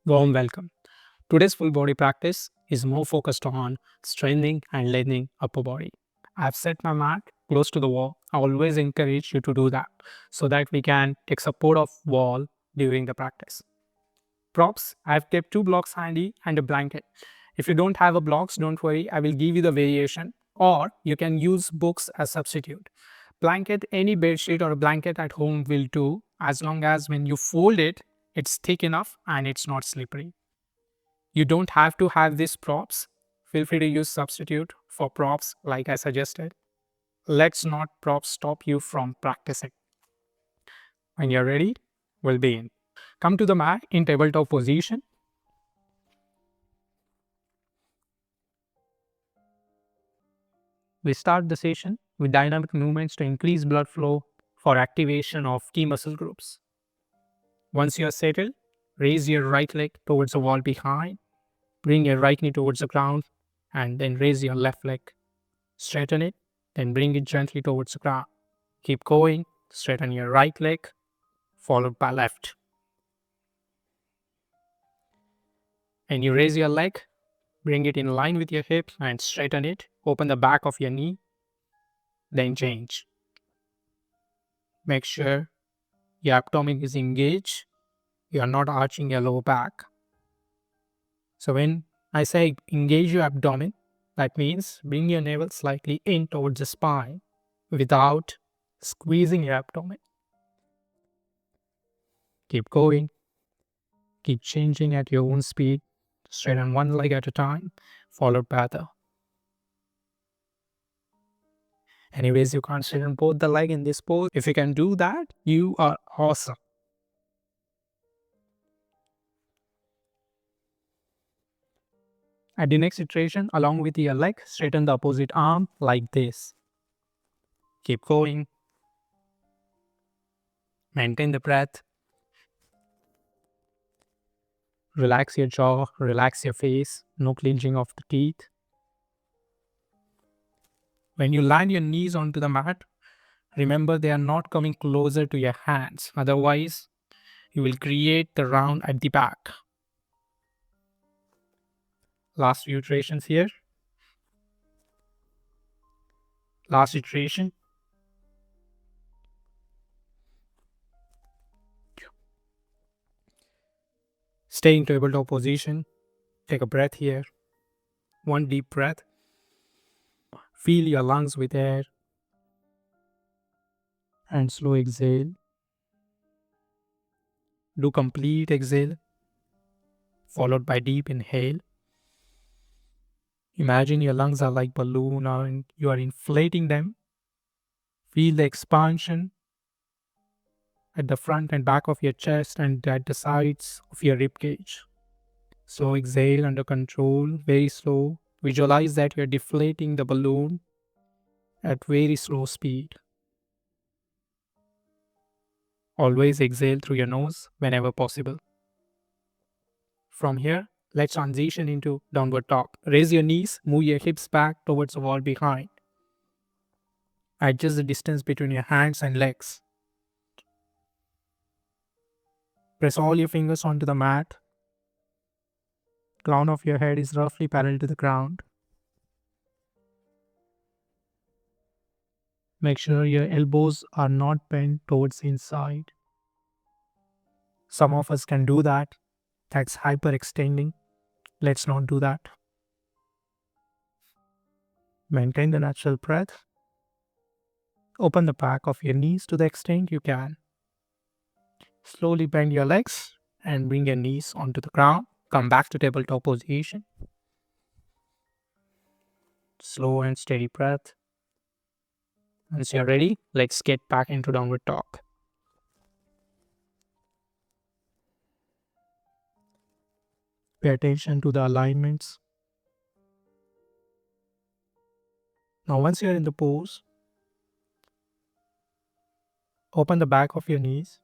Warm welcome. Today's full body practice is more focused on strengthening and lengthening upper body. I've set my mat close to the wall. I always encourage you to do that so that we can take support of wall during the practice. Props, I've kept two blocks handy and a blanket. If you don't have a blocks, don't worry, I will give you the variation or you can use books as substitute. Blanket, any bed sheet or a blanket at home will do as long as when you fold it, it's thick enough and it's not slippery. You don't have to have these props. Feel free to use substitute for props like I suggested. Let's not props stop you from practicing. When you're ready, we'll begin. Come to the mat in tabletop position. We start the session with dynamic movements to increase blood flow for activation of key muscle groups. Once you are settled, raise your right leg towards the wall behind, bring your right knee towards the ground, and then raise your left leg. Straighten it, then bring it gently towards the ground. Keep going, straighten your right leg, followed by left. And you raise your leg, bring it in line with your hip and straighten it. Open the back of your knee, then change. Make sure your abdomen is engaged. You are not arching your lower back. So when I say engage your abdomen, that means bring your navel slightly in towards the spine without squeezing your abdomen. Keep going. Keep changing at your own speed. Straighten one leg at a time, followed by the other. Anyways, you can't straighten both the leg in this pose. If you can do that, you are awesome. At the next iteration, along with your leg, straighten the opposite arm like this. Keep going. Maintain the breath. Relax your jaw, relax your face, no clenching of the teeth. When you land your knees onto the mat, remember they are not coming closer to your hands. Otherwise, you will create the round at the back. Last few iterations here. Last iteration. Stay in tabletop position. Take a breath here. One deep breath. Fill your lungs with air. And slow exhale. Do complete exhale, followed by deep inhale. Imagine your lungs are like balloon and you are inflating them. Feel the expansion at the front and back of your chest and at the sides of your rib cage. So exhale under control, very slow. Visualize that you're deflating the balloon at very slow speed. Always exhale through your nose whenever possible. From here, let's transition into downward dog. Raise your knees, move your hips back towards the wall behind. Adjust the distance between your hands and legs. Press all your fingers onto the mat. Crown of your head is roughly parallel to the ground. Make sure your elbows are not bent towards the inside. Some of us can do that. That's hyperextending. Let's not do that. Maintain the natural breath. Open the back of your knees to the extent you can. Slowly bend your legs and bring your knees onto the ground. Come back to tabletop position. Slow and steady breath. Once you're ready, let's get back into downward dog. Pay attention to the alignments. Now once you're in the pose, open the back of your knees.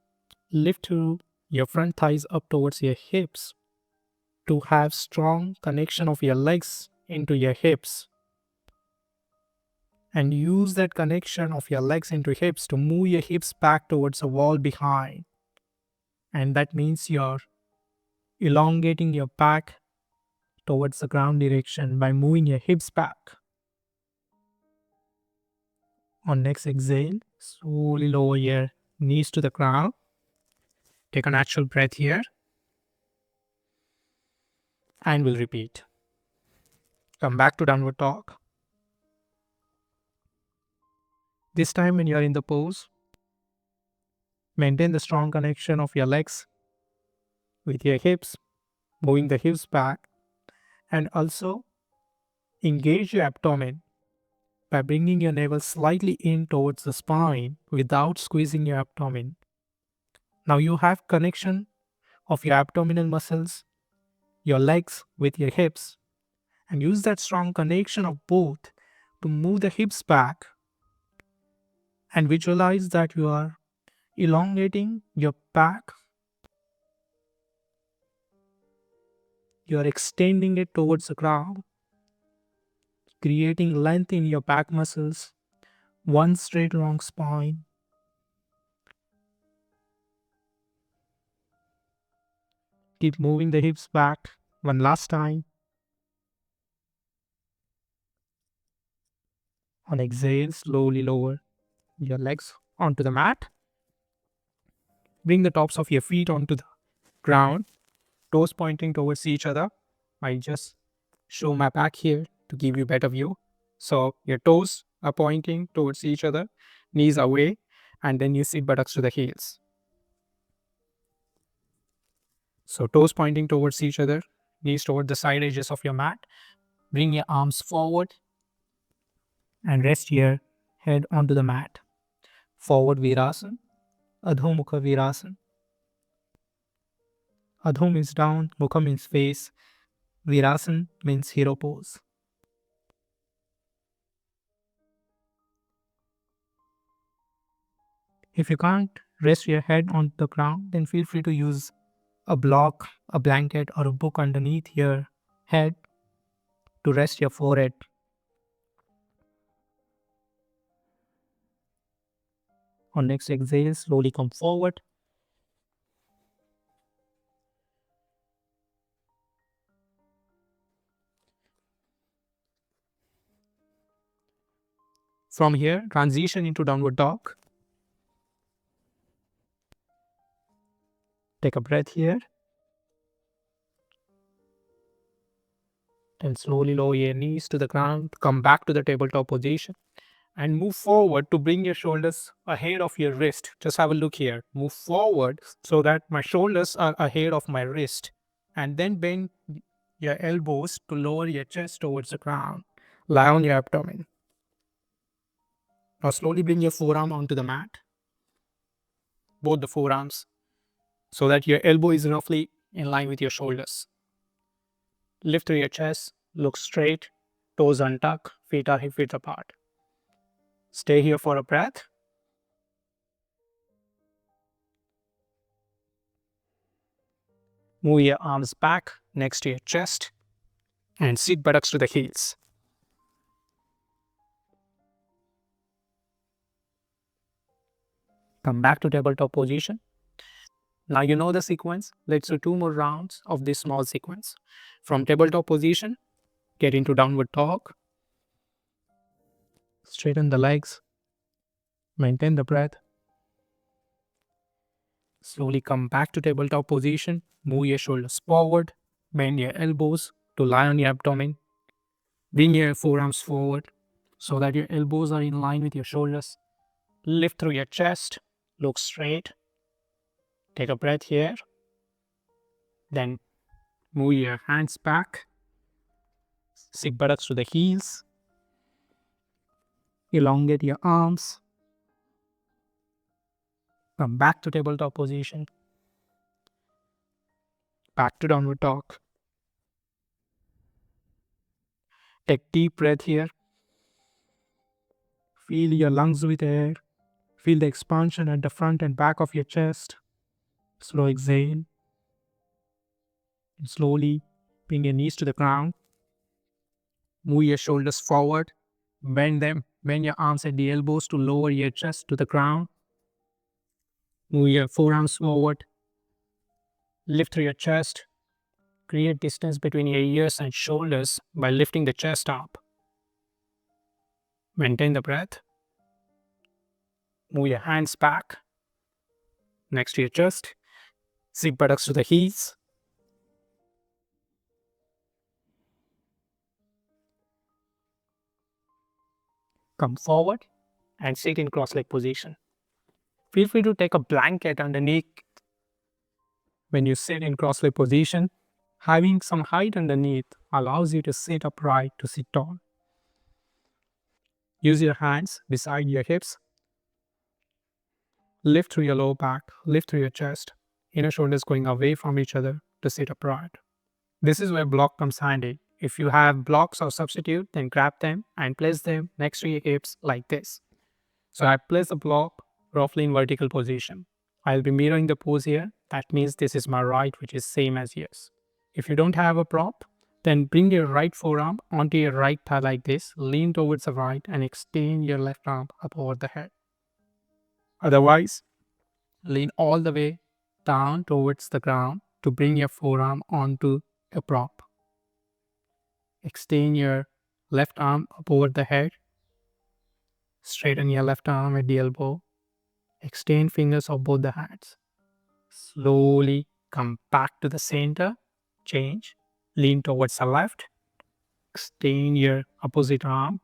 Lift your front thighs up towards your hips to have strong connection of your legs into your hips. And use that connection of your legs into hips to move your hips back towards the wall behind. And that means your elongating your back towards the ground direction by moving your hips back. On next exhale, slowly lower your knees to the ground. Take a natural breath here and we'll repeat. Come back to downward dog. This time when you are in the pose, maintain the strong connection of your legs with your hips, moving the hips back, and also engage your abdomen by bringing your navel slightly in towards the spine without squeezing your abdomen. Now you have connection of your abdominal muscles, your legs with your hips, and use that strong connection of both to move the hips back and visualize that you are elongating your back. You are extending it towards the ground, creating length in your back muscles, one straight long spine. Keep moving the hips back one last time. On exhale, slowly lower your legs onto the mat. Bring the tops of your feet onto the ground, toes pointing towards each other. I just show my back here to give you better view. So your toes are pointing towards each other, knees away, and then you sit buttocks to the heels. So toes pointing towards each other, knees toward the side edges of your mat. Bring your arms forward and rest your head onto the mat. Forward Virasana, Adho Mukha Virasana. Adho means down, Mukha means face, Virasana means hero pose. If you can't rest your head on the ground, then feel free to use a block, a blanket, or a book underneath your head to rest your forehead. On next exhale, slowly come forward. From here, transition into downward dog. Take a breath here. And slowly lower your knees to the ground. Come back to the tabletop position. And move forward to bring your shoulders ahead of your wrist. Just have a look here. Move forward so that my shoulders are ahead of my wrist. And then bend your elbows to lower your chest towards the ground. Lie on your abdomen. Now slowly bring your forearm onto the mat. Both the forearms. So that your elbow is roughly in line with your shoulders. Lift through your chest. Look straight. Toes untuck. Feet are hip width apart. Stay here for a breath. Move your arms back next to your chest and sit buttocks to the heels. Come back to tabletop position. Now you know the sequence. Let's do 2 more rounds of this small sequence. From tabletop position, get into downward dog. Straighten the legs. Maintain the breath. Slowly come back to tabletop position. Move your shoulders forward. Bend your elbows to lie on your abdomen. Bring your forearms forward so that your elbows are in line with your shoulders. Lift through your chest. Look straight. Take a breath here. Then move your hands back. Sit buttocks to the heels. Elongate your arms. Come back to tabletop position. Back to downward dog. Take deep breath here. Fill your lungs with air. Feel the expansion at the front and back of your chest. Slow exhale. And slowly bring your knees to the ground. Move your shoulders forward. Bend them. Bend your arms at the elbows to lower your chest to the ground. Move your forearms forward. Lift through your chest. Create distance between your ears and shoulders by lifting the chest up. Maintain the breath. Move your hands back next to your chest. Sit buttocks to the heels. Come forward and sit in cross-leg position. Feel free to take a blanket underneath when you sit in cross-leg position. Having some height underneath allows you to sit upright to sit tall. Use your hands beside your hips. Lift through your lower back, lift through your chest. Inner shoulders going away from each other to sit upright. This is where block comes handy. If you have blocks or substitute, then grab them and place them next to your hips like this. So I place a block roughly in vertical position. I'll be mirroring the pose here. That means this is my right, which is same as yours. If you don't have a prop, then bring your right forearm onto your right thigh like this, lean towards the right and extend your left arm up over the head. Otherwise, lean all the way down towards the ground to bring your forearm onto a prop. Extend your left arm up over the head. Straighten your left arm at the elbow. Extend fingers of both the hands. Slowly come back to the center. Change. Lean towards the left. Extend your opposite arm.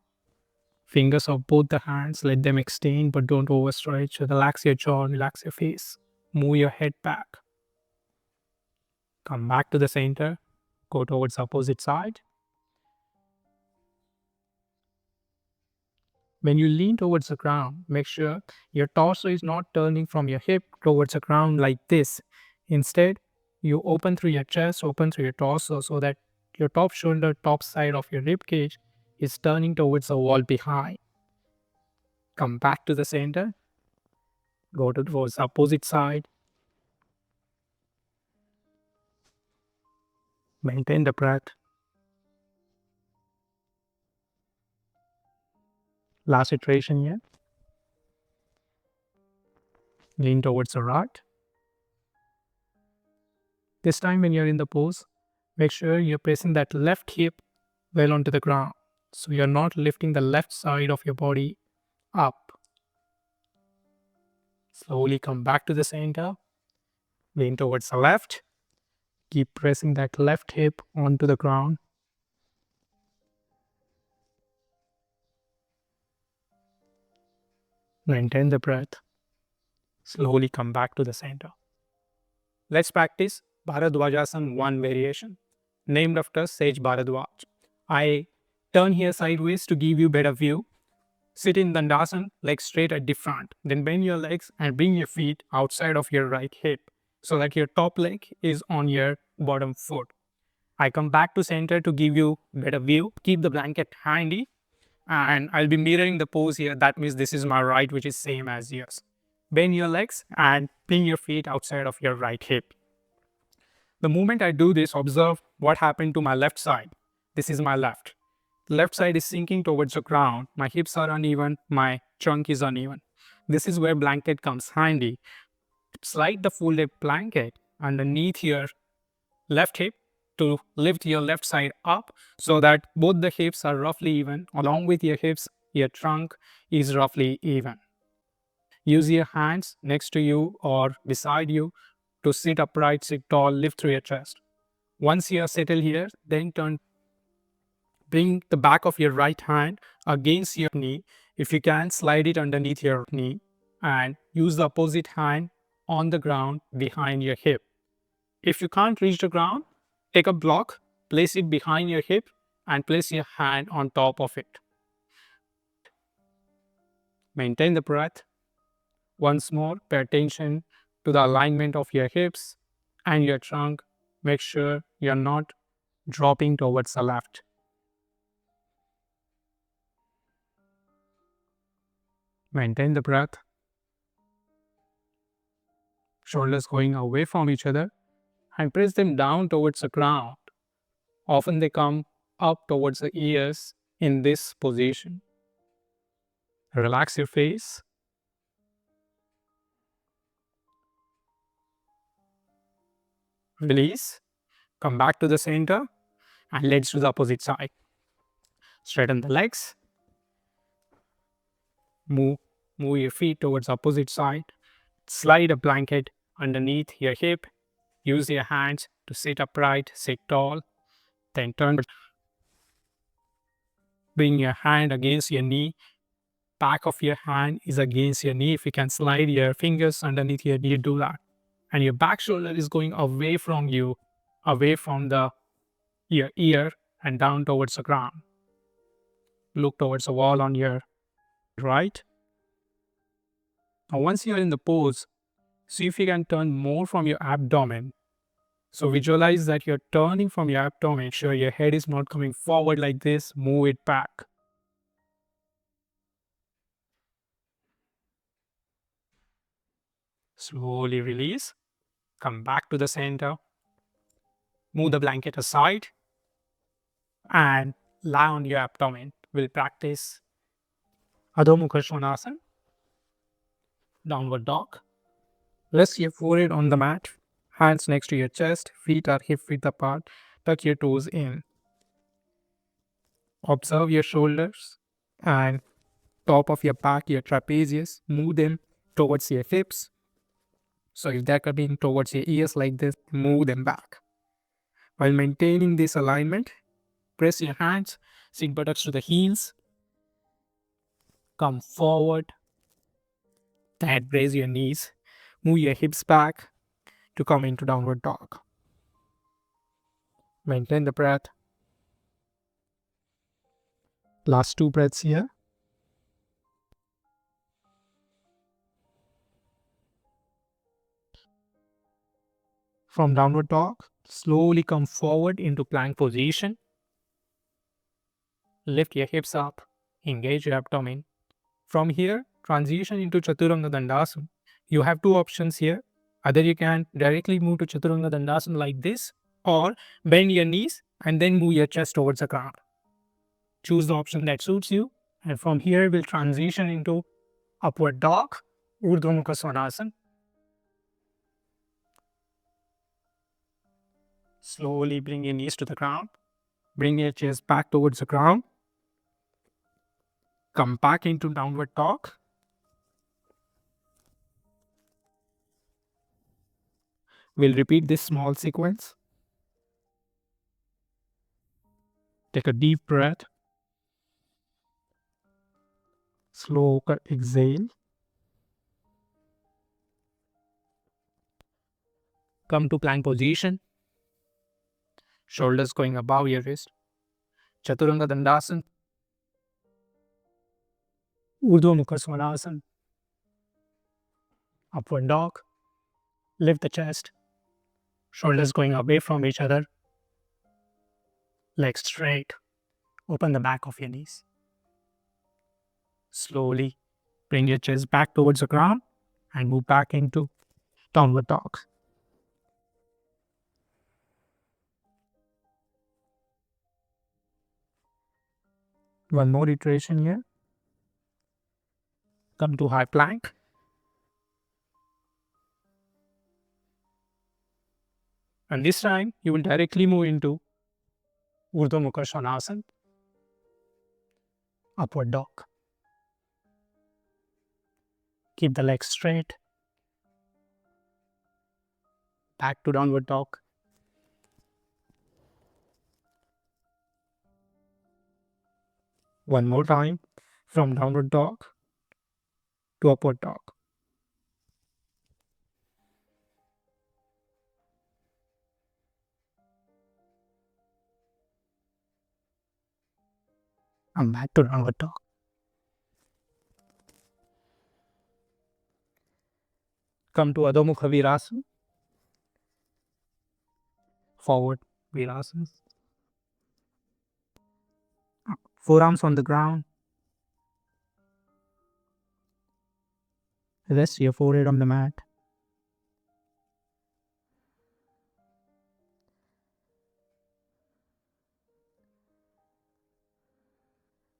Fingers of both the hands, let them extend but don't overstretch. Relax your jaw, relax your face. Move your head back. Come back to the center. Go towards the opposite side. When you lean towards the ground, make sure your torso is not turning from your hip towards the ground like this. Instead, you open through your chest, open through your torso so that your top shoulder, top side of your rib cage is turning towards the wall behind. Come back to the center. Go towards the opposite side. Maintain the breath. Last iteration here. Lean towards the right. This time when you're in the pose, make sure you're pressing that left hip well onto the ground. So you're not lifting the left side of your body up. Slowly come back to the center. Lean towards the left. Keep pressing that left hip onto the ground. Maintain the breath. Slowly come back to the center. Let's practice Bharadwajasana 1 variation, named after Sage Bharadwaj. I turn here sideways to give you better view. Sit in Dandasana, legs straight at the front. Then bend your legs and bring your feet outside of your right hip so that your top leg is on your bottom foot. I come back to center to give you better view. Keep the blanket handy and I'll be mirroring the pose here. That means this is my right, which is same as yours. Bend your legs and bring your feet outside of your right hip. The moment I do this, observe what happened to my left side. This is my left. Left side is sinking towards the ground. My hips are uneven. My trunk is uneven. This is where blanket comes handy. Slide the folded blanket underneath your left hip to lift your left side up so that both the hips are roughly even. Along with your hips, your trunk is roughly even. Use your hands next to you or beside you to sit upright, sit tall, lift through your chest. Once you are settled here, then bring the back of your right hand against your knee. If you can, slide it underneath your knee and use the opposite hand on the ground behind your hip. If you can't reach the ground, take a block, place it behind your hip and place your hand on top of it. Maintain the breath. Once more, pay attention to the alignment of your hips and your trunk. Make sure you're not dropping towards the left. Maintain the breath. Shoulders going away from each other and press them down towards the ground. Often they come up towards the ears in this position. Relax your face. Release. Come back to the center and let's do the opposite side. Straighten the legs. Move, move your feet towards opposite side. Slide a blanket underneath your hip. Use your hands to sit upright, sit tall. Then turn. Bring your hand against your knee. Back of your hand is against your knee. If you can slide your fingers underneath your knee, do that. And your back shoulder is going away from you, away from your ear and down towards the ground. Look towards the wall on your right. Now, once you're in the pose, see if you can turn more from your abdomen. So visualize that you're turning from your abdomen. Sure, your head is not coming forward like this. Move it back. Slowly release. Come back to the center. Move the blanket aside and lie on your abdomen. We'll practice Adho Mukha Svanasana, downward dog. Rest your forehead on the mat, hands next to your chest, feet are hip width apart, tuck your toes in. Observe your shoulders and top of your back, your trapezius, move them towards your hips. So if they're coming towards your ears like this, move them back. While maintaining this alignment, press your hands, sit buttocks to the heels, come forward, then raise your knees, move your hips back to come into downward dog. Maintain the breath. Last 2 breaths here. From downward dog, slowly come forward into plank position. Lift your hips up, engage your abdomen. From here, transition into Chaturanga Dandasana. You have 2 options here. Either you can directly move to Chaturanga Dandasana like this, or bend your knees and then move your chest towards the ground. Choose the option that suits you. And from here, we'll transition into upward dog, Urdhva Mukha Svanasana. Slowly bring your knees to the ground. Bring your chest back towards the ground. Come back into downward dog. We'll repeat this small sequence. Take a deep breath. Slow exhale. Come to plank position. Shoulders going above your wrist. Chaturanga Dandasana. Urdhva Mukha Svanasana. Upward dog. Lift the chest. Shoulders going away from each other. Legs straight. Open the back of your knees. Slowly bring your chest back towards the ground and move back into downward dog. One more iteration here. Come to high plank. And this time you will directly move into Urdhva Mukha Svanasana, upward dog. Keep the legs straight. Back to downward dog. One more time from downward dog to upward dog. And back to downward dog. Come to Adho Mukha Virasana. Forward Virasana. Forearms on the ground. Rest your forehead on the mat.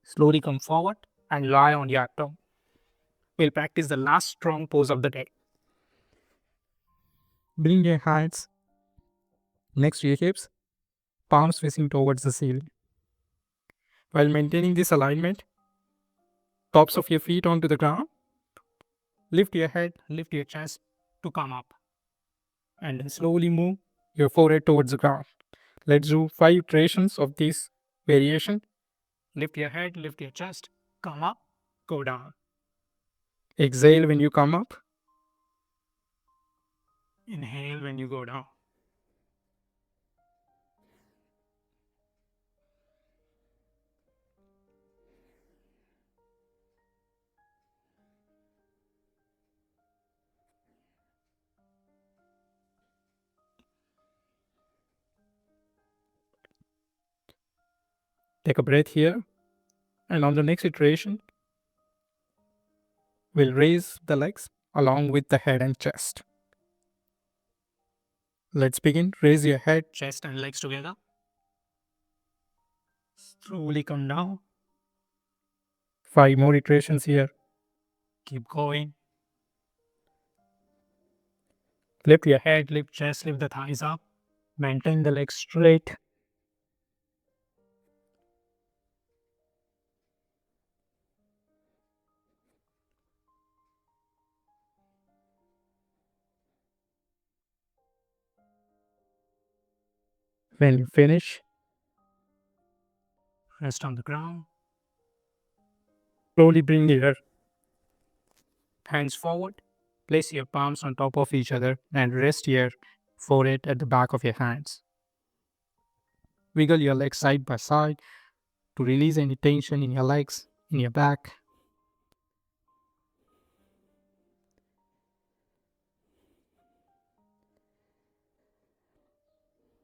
Slowly come forward and lie on your abdomen. We'll practice the last strong pose of the day. Bring your hands next to your hips. palms facing towards the ceiling. While maintaining this alignment, tops of your feet onto the ground, lift your head, lift your chest to come up, and then slowly move your forehead towards the ground. Let's do 5 iterations of this variation. Lift your head, lift your chest, come up, go down. Exhale when you come up. Inhale when you go down. Take a breath here, and on the next iteration, we'll raise the legs along with the head and chest. Let's begin. Raise your head, chest, and legs together. Slowly come down. 5 more iterations here. Keep going. Lift your head, lift chest, lift the thighs up. Maintain the legs straight. When you finish, rest on the ground. Slowly bring your hands forward. Place your palms on top of each other and rest your forehead at the back of your hands. Wiggle your legs side by side to release any tension in your legs, in your back.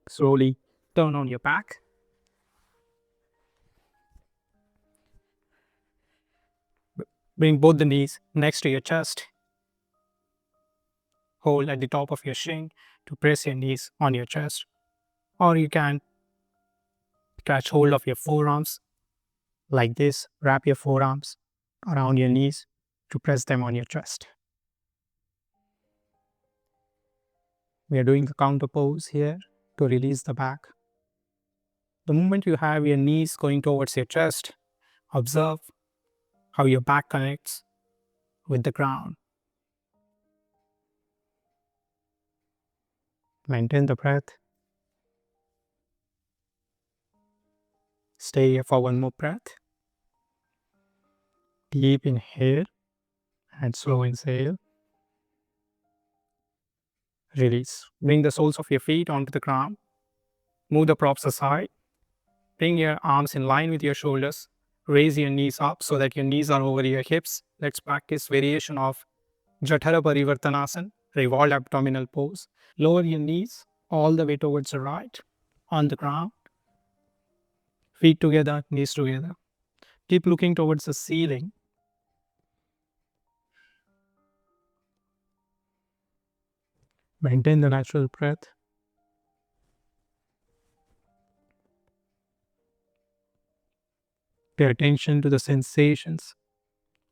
Slowly turn on your back. Bring both the knees next to your chest. Hold at the top of your shin to press your knees on your chest. Or you can catch hold of your forearms like this. Wrap your forearms around your knees to press them on your chest. We are doing the counter pose here to release the back. The moment you have your knees going towards your chest, observe how your back connects with the ground. Maintain the breath. Stay here for one more breath. Deep inhale and slow exhale. Release. Bring the soles of your feet onto the ground. Move the props aside. Bring your arms in line with your shoulders. Raise your knees up so that your knees are over your hips. Let's practice variation of Jatara Parivartanasana, revolved abdominal pose. Lower your knees all the way towards the right on the ground. Feet together, knees together. Keep looking towards the ceiling. Maintain the natural breath. Pay attention to the sensations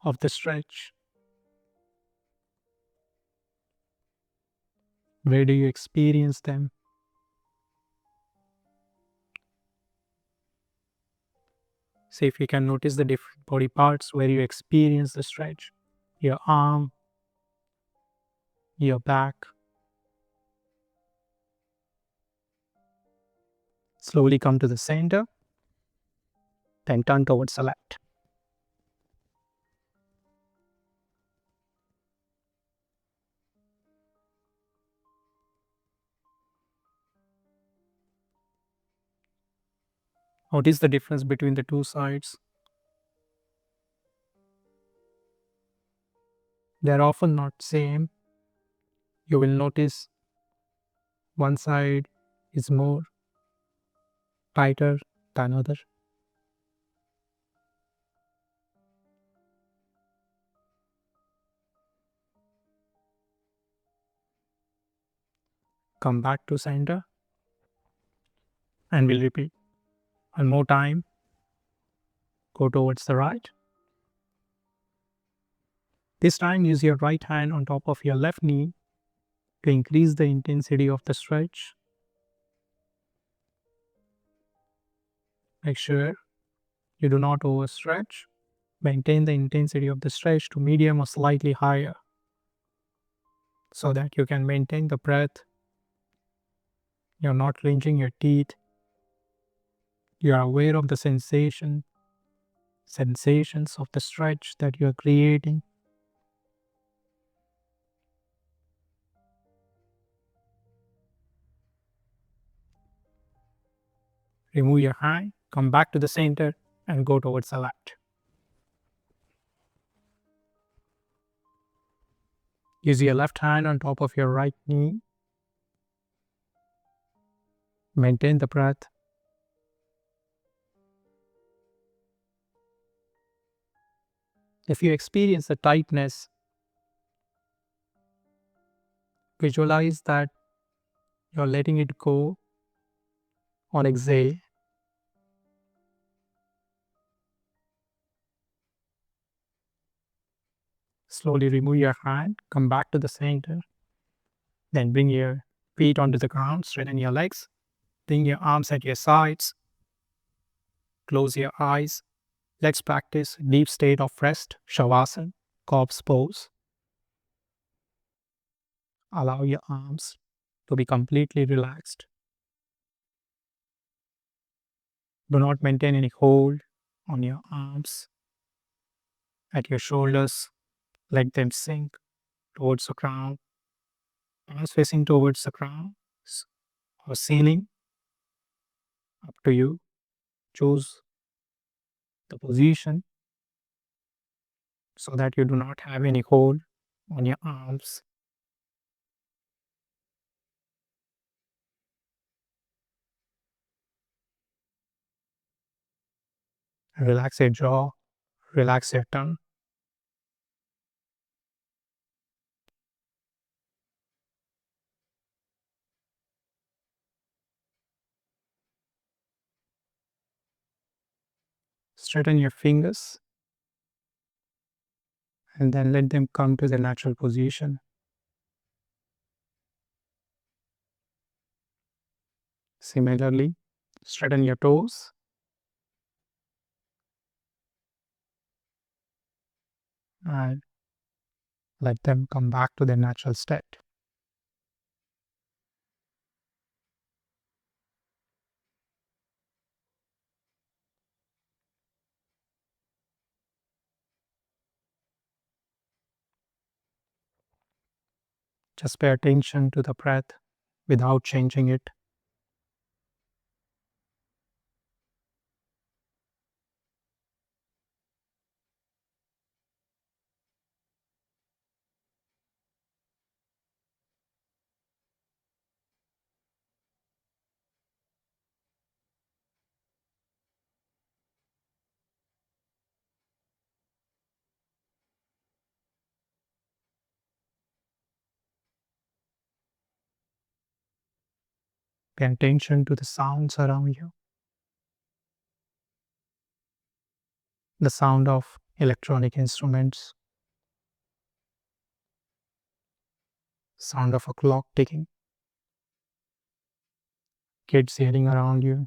of the stretch. Where do you experience them? See if you can notice the different body parts where you experience the stretch. Your arm, your back. Slowly come to the center, then turn towards the left. Notice the difference between the two sides. They are often not same. You will notice one side is more tighter than other. Come back to center and we'll repeat. One more time. Go towards the right. This time use your right hand on top of your left knee to increase the intensity of the stretch. Make sure you do not overstretch. Maintain the intensity of the stretch to medium or slightly higher so that you can maintain the breath. You're not clenching your teeth. You are aware of the sensations of the stretch that you are creating. Remove your hand, come back to the center, and go towards the left. Use your left hand on top of your right knee. Maintain the breath. If you experience the tightness, visualize that you're letting it go on exhale. Slowly remove your hand, come back to the center, then bring your feet onto the ground, straighten your legs, bring your arms at your sides, close your eyes. Let's practice deep state of rest, Shavasana, corpse pose. Allow your arms to be completely relaxed. Do not maintain any hold on your arms at your shoulders. Let them sink towards the ground, arms facing towards the ground or ceiling. Up to you. Choose the position so that you do not have any hold on your arms. Relax your jaw, relax your tongue. Straighten your fingers and then let them come to their natural position. Similarly, straighten your toes and let them come back to their natural state. Just pay attention to the breath without changing it. Pay attention to the sounds around you. The sound of electronic instruments, sound of a clock ticking, kids yelling around you,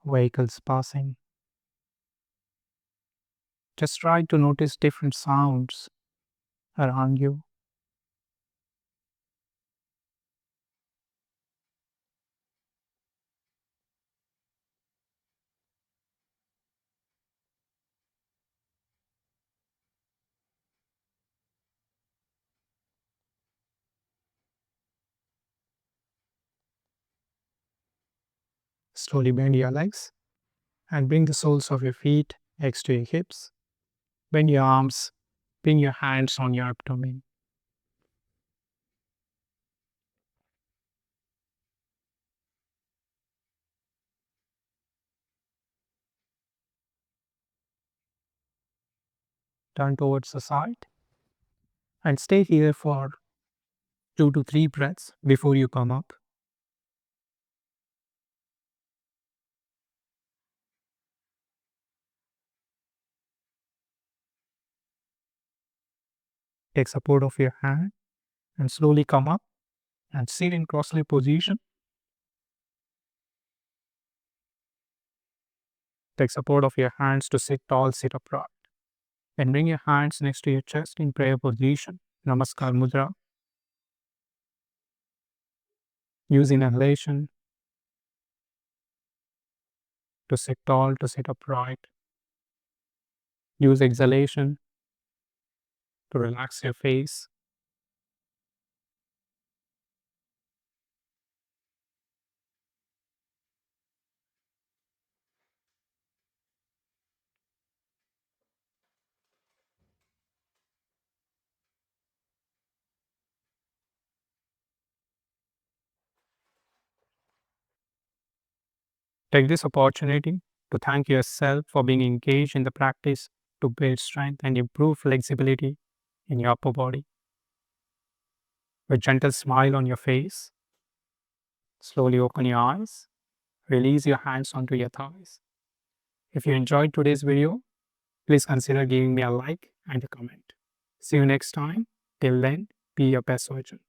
vehicles passing. Just try to notice different sounds around you. Slowly bend your legs and bring the soles of your feet next to your hips. Bend your arms, bring your hands on your abdomen. Turn towards the side and stay here for 2 to 3 breaths before you come up. Take support of your hand and slowly come up and sit in cross-legged position. Take support of your hands to sit tall, sit upright. And bring your hands next to your chest in prayer position. Namaskar Mudra. Use inhalation to sit tall, to sit upright. Use exhalation to relax your face. Take this opportunity to thank yourself for being engaged in the practice to build strength and improve flexibility in your upper body. With gentle smile on your face, slowly open your eyes, release your hands onto your thighs. If you enjoyed today's video, please consider giving me a like and a comment. See you next time. Till then, be your best version.